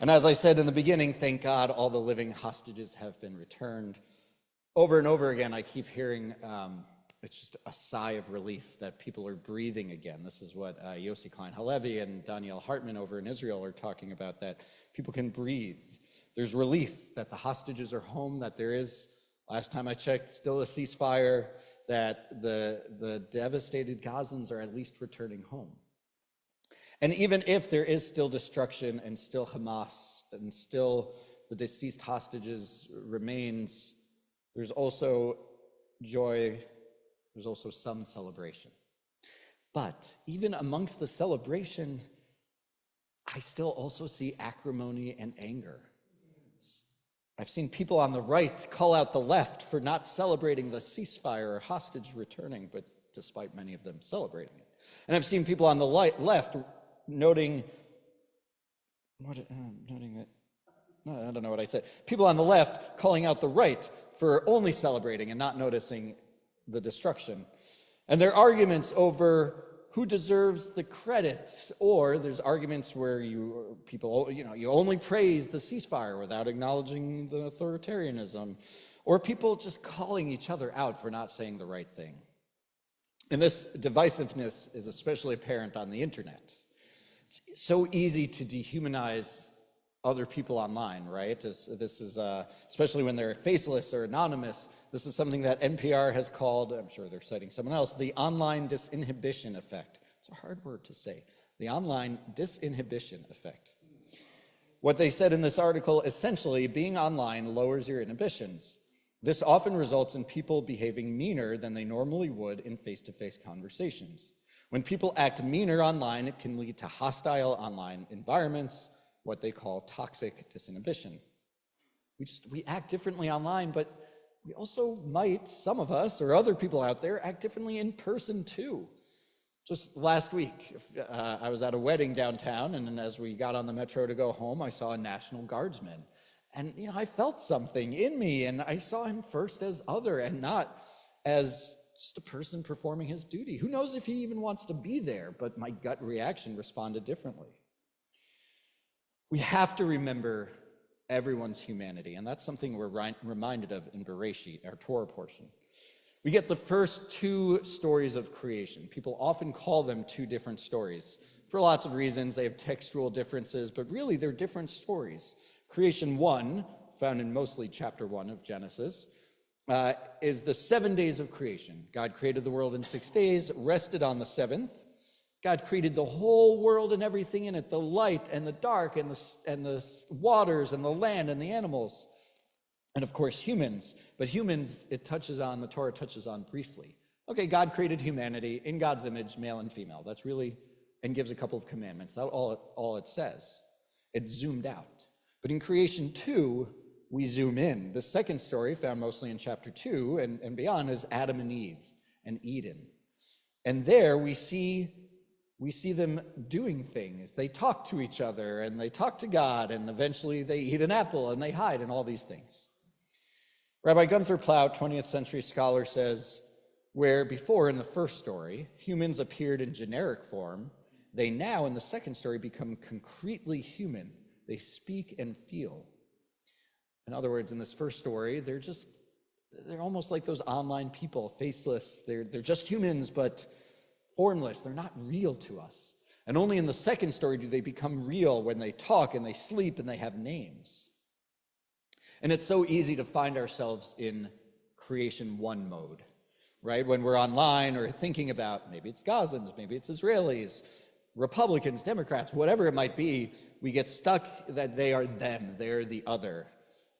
And as I said in the beginning, thank God all the living hostages have been returned. Over and over again, I keep hearing it's just a sigh of relief that people are breathing again. This is what Yossi Klein Halevi and Daniel Hartman over in Israel are talking about, that people can breathe. There's relief that the hostages are home, that there is, last time I checked, still a ceasefire, that the devastated Gazans are at least returning home. And even if there is still destruction and still Hamas and still the deceased hostages remains, there's also joy, there's also some celebration. But even amongst the celebration, I still also see acrimony and anger. I've seen people on the right call out the left for not celebrating the ceasefire or hostage returning, but despite many of them celebrating it. And I've seen people on the left noting that, I don't know what I said. People on the left calling out the right for only celebrating and not noticing the destruction. And there are arguments over who deserves the credit, or there's arguments where you only praise the ceasefire without acknowledging the authoritarianism, or people just calling each other out for not saying the right thing. And this divisiveness is especially apparent on the internet. It's so easy to dehumanize other people online, right? This is especially when they're faceless or anonymous. This is something that NPR has called, I'm sure they're citing someone else, the online disinhibition effect. It's a hard word to say. The online disinhibition effect. What they said in this article, essentially, being online lowers your inhibitions. This often results in people behaving meaner than they normally would in face-to-face conversations. When people act meaner online, it can lead to hostile online environments, what they call toxic disinhibition. We act differently online, but we also might, some of us or other people out there, act differently in person too. Just last week, I was at a wedding downtown, and then as we got on the metro to go home, I saw a National Guardsman. And I felt something in me, and I saw him first as other and not as just a person performing his duty. Who knows if he even wants to be there, but my gut reaction responded differently. We have to remember everyone's humanity, and that's something we're reminded of in B'reishit, our Torah portion. We get the first two stories of creation. People often call them two different stories. For lots of reasons, they have textual differences, but really they're different stories. Creation 1, found in mostly chapter 1 of Genesis, is the 7 days of creation. God created the world in 6 days, rested on the seventh. God created the whole world and everything in it, the light and the dark and the waters and the land and the animals. And of course, humans. But humans, the Torah touches on briefly. Okay, God created humanity in God's image, male and female. That's really, and gives a couple of commandments. That's all it says. It's zoomed out. But in creation 2, we zoom in. The second story, found mostly in chapter 2 and beyond, is Adam and Eve and Eden. And there we see them doing things. They talk to each other and they talk to God, and eventually they eat an apple and they hide and all these things. Rabbi Gunther Plaut, 20th century scholar, says, where before in the first story, humans appeared in generic form, they now in the second story become concretely human. They speak and feel. In other words, in this first story, they're almost like those online people, faceless. They're just humans, but formless. They're not real to us. And only in the second story do they become real when they talk and they sleep and they have names. And it's so easy to find ourselves in creation 1 mode, right? When we're online or thinking about, maybe it's Gazans, maybe it's Israelis, Republicans, Democrats, whatever it might be, we get stuck that they are them, they're the other.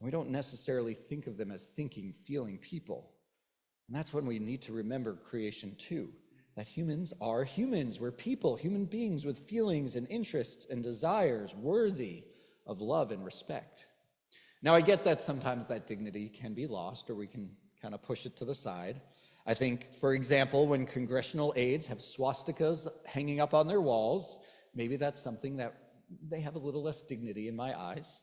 We don't necessarily think of them as thinking, feeling people. And that's when we need to remember creation 2, that humans are humans. We're people, human beings with feelings and interests and desires worthy of love and respect. Now, I get that sometimes that dignity can be lost, or we can kind of push it to the side. I think, for example, when congressional aides have swastikas hanging up on their walls, maybe that's something that they have a little less dignity in my eyes.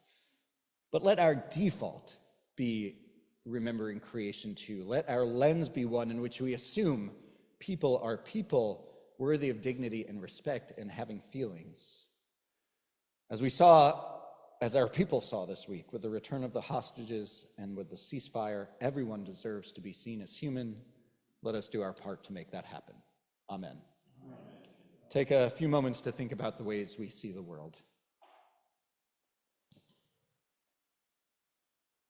But let our default be remembering creation 2. Let our lens be one in which we assume people are people worthy of dignity and respect and having feelings. As we saw as our people saw this week, with the return of the hostages and with the ceasefire, everyone deserves to be seen as human. Let us do our part to make that happen. Amen. Take a few moments to think about the ways we see the world.